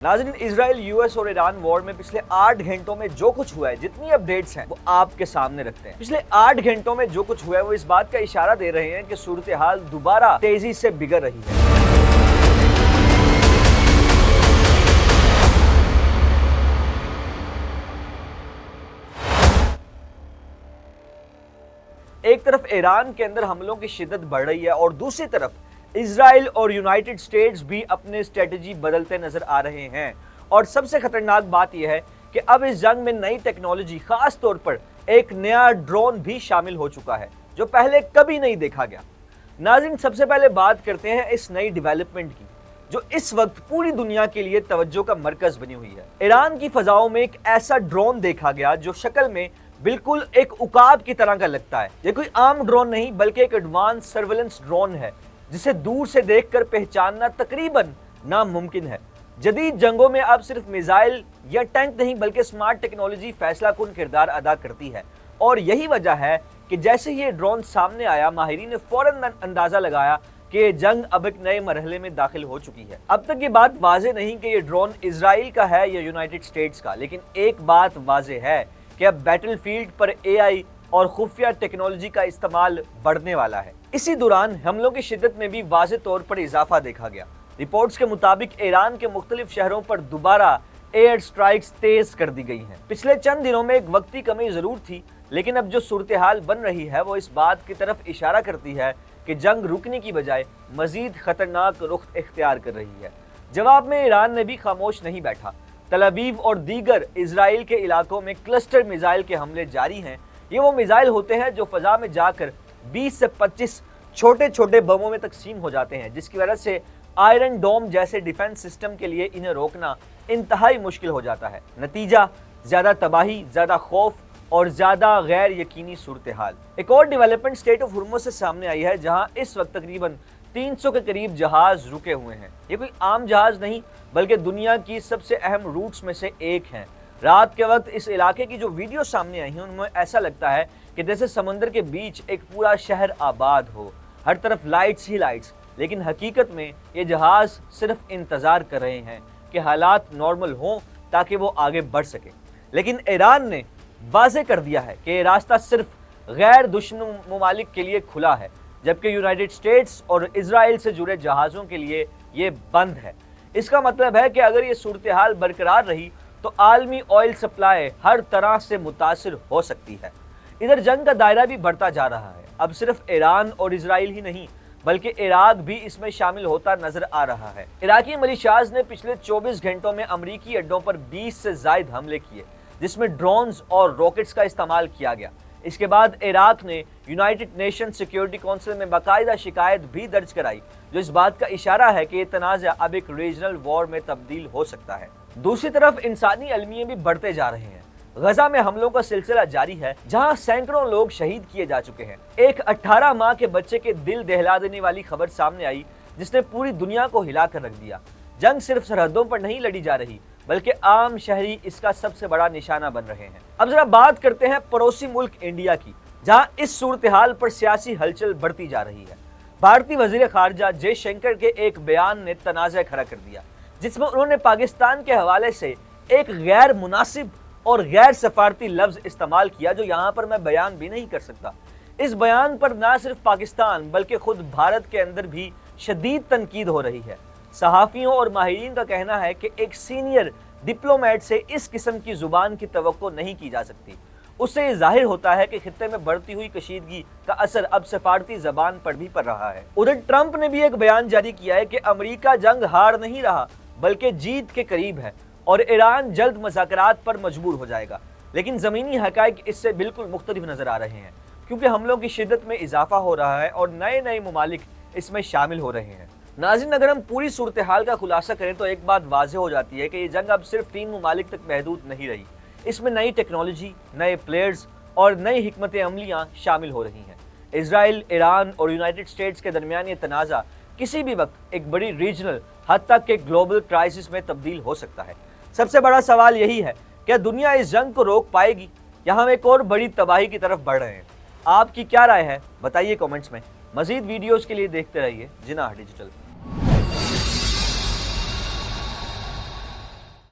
नाज़रीन, Israel, US और Iran war में पिछले 8 घंटों में जो कुछ हुआ है, जितनी अपडेट्स हैं वो आपके सामने रखते हैं। पिछले 8 घंटों में जो कुछ हुआ है वो इस बात का इशारा दे रहे हैं कि सूरत हाल दोबारा तेजी से बिगड़ रही है। एक तरफ ईरान के अंदर हमलों की शिद्दत बढ़ रही है और दूसरी तरफ इजराइल और यूनाइटेड स्टेट्स भी अपने स्ट्रेटजी बदलते नजर आ रहे हैं। और सबसे खतरनाक बात यह है कि अब इस जंग में नई टेक्नोलॉजी, खास तौर पर एक नया ड्रोन भी शामिल हो चुका है जो पहले कभी नहीं देखा गया। नाज़रीन, सबसे पहले बात करते हैं इस नई डेवलपमेंट की जो इस वक्त पूरी दुनिया के लिए तवज्जो का मरकज बनी हुई है। ईरान की फजाओं में एक ऐसा ड्रोन देखा गया जो शक्ल में बिल्कुल एक उकाब की तरह का लगता है। ये कोई आम ड्रोन नहीं बल्कि एक एडवांस सर्वेलेंस ड्रोन है जिसे दूर से देखकर पहचानना तकरीबन नामुमकिन है। जदीद जंगों में अब सिर्फ मिसाइल या टैंक नहीं बल्कि स्मार्ट टेक्नोलॉजी फैसला कुन किरदार अदा करती है। और यही वजह है कि जैसे ही ये ड्रोन सामने आया, माहिरीन ने फौरन अंदाजा लगाया कि ये जंग अब एक नए मरहले में दाखिल हो चुकी है। अब तक ये बात वाज़ेह नहीं कि ये ड्रोन इजराइल का है या यूनाइटेड स्टेट्स का, लेकिन एक बात वाज़ेह है कि अब बैटलफील्ड पर एआई और खुफिया टेक्नोलॉजी का इस्तेमाल बढ़ने वाला है। इसी दौरान हमलों की शिद्दत में भी वाज़ेह तौर पर इजाफा देखा गया। रिपोर्ट्स के मुताबिक ईरान के मुख्तलिफ शहरों पर दोबारा एयर स्ट्राइक्स तेज कर दी गई हैं। पिछले चंद दिनों में एक वक्ती कमी जरूर थी, लेकिन अब जो सूरत हाल बन रही है वो इस बात की तरफ इशारा करती है कि जंग रुकने की बजाय मजीद खतरनाक रुख इख्तियार कर रही है। जवाब में ईरान ने भी खामोश नहीं बैठा। तल अवीव और दीगर इजराइल के इलाकों में क्लस्टर मिसाइल के हमले जारी हैं। ये वो मिसाइल होते हैं जो फजा में जाकर 20 से 25 छोटे छोटे बमों में तकसीम हो जाते हैं, जिसकी वजह से आयरन डोम जैसे डिफेंस सिस्टम के लिए इन्हें रोकना इंतहाई मुश्किल हो जाता है। नतीजा ज्यादा तबाही, ज्यादा खौफ और ज्यादा गैर यकीनी सूरत हाल। एक और डेवलपमेंट स्टेट ऑफ हुर्मुज़ से सामने आई है जहां इस वक्त तकरीबन 300 के करीब जहाज रुके हुए हैं। ये कोई आम जहाज नहीं बल्कि दुनिया की सबसे अहम रूट्स में से एक है। रात के वक्त इस इलाके की जो वीडियो सामने आई है उनमें ऐसा लगता है कि जैसे समंदर के बीच एक पूरा शहर आबाद हो, हर तरफ लाइट्स ही लाइट्स। लेकिन हकीकत में ये जहाज सिर्फ इंतजार कर रहे हैं कि हालात नॉर्मल हों ताकि वो आगे बढ़ सके। लेकिन ईरान ने वाज़ेह कर दिया है कि ये रास्ता सिर्फ गैर दुश्मन ममालिक के लिए खुला है, जबकि यूनाइटेड स्टेट्स और इजराइल से जुड़े जहाज़ों के लिए ये बंद है। इसका मतलब है कि अगर ये सूरत हाल बरकरार रही तो आलमी ऑयल सप्लाई हर तरह से मुतासिर हो सकती है। इधर जंग का दायरा भी बढ़ता जा रहा है। अब सिर्फ ईरान और इजराइल ही नहीं बल्कि इराक भी इसमें शामिल होता नजर आ रहा है। इराकी मिलिशियाज ने पिछले 24 घंटों में अमरीकी अड्डों पर 20 से ज्यादा हमले किए, जिसमें ड्रोन्स और रॉकेट्स का इस्तेमाल किया गया। इसके बाद इराक ने यूनाइटेड नेशन सिक्योरिटी काउंसिल में बाकायदा शिकायत भी दर्ज कराई, जो इस बात का इशारा है कि ये तनाज़ा अब एक रीजनल वॉर में तब्दील हो सकता है। दूसरी तरफ इंसानी अलमिये भी बढ़ते जा रहे हैं। गजा में हमलों का सिलसिला जारी है, जहां सैकड़ों लोग शहीद किए जा चुके हैं। एक 18 माह के बच्चे के दिल दहला देने वाली खबर सामने आई जिसने पूरी दुनिया को हिला कर रख दिया। जंग सिर्फ सरहदों पर नहीं लड़ी जा रही बल्कि आम शहरी इसका सबसे बड़ा निशाना बन रहे हैं। अब जरा बात करते हैं पड़ोसी मुल्क इंडिया की, जहां इस सूरत हाल पर सियासी हलचल बढ़ती जा रही है। भारतीय वजीर खारजा जयशंकर के एक बयान ने तनाज़ा खड़ा कर दिया, जिसमें उन्होंने पाकिस्तान के हवाले से एक गैर मुनासिब और गैर सफारती लफ्ज इस्तेमाल किया जो यहाँ पर मैं बयान भी नहीं कर सकता। इस बयान पर न सिर्फ पाकिस्तान बल्कि खुद भारत के अंदर भी शदीद तनकीद हो रही है। सहाफ़ियों और माहिरीन का कहना है कि एक सीनियर डिप्लोमेट से इस किस्म की जुबान की तवक्को नहीं की जा सकती। उससे ये जाहिर होता है कि खित्ते में बढ़ती हुई कशीदगी का असर अब सफारती जबान पर भी पड़ रहा है। उधर ट्रंप ने भी एक बयान जारी किया है कि अमेरिका जंग हार नहीं रहा बल्कि जीत के करीब है और ईरान जल्द मुज़ाकरात पर मजबूर हो जाएगा। लेकिन ज़मीनी हक़ाइक़ इससे बिल्कुल मुख्तलिफ नज़र आ रहे हैं, क्योंकि हमलों की शिद्दत में इजाफा हो रहा है और नए नए ममालिक इसमें शामिल हो रहे हैं। नाज़रीन, अगर हम पूरी सूरत हाल का खुलासा करें तो एक बात वाज़ेह हो जाती है कि ये जंग अब सिर्फ 3 ममालिक तक महदूद नहीं रही। इसमें नई टेक्नोलॉजी, नए प्लेयर्स और नई हिकमत अमलियाँ शामिल हो रही हैं। इजराइल, ईरान और यूनाइटेड स्टेट्स के दरमियान ये तनाज़ा किसी भी वक्त एक बड़ी रीजनल हद तक के ग्लोबल क्राइसिस में तब्दील हो सकता है। सबसे बड़ा सवाल यही है, क्या दुनिया इस जंग को रोक पाएगी या हम एक और बड़ी तबाही की तरफ बढ़ रहे हैं? आपकी क्या राय है बताइए कमेंट्स में। मजीद वीडियोस के लिए देखते रहिए जिनाह डिजिटल।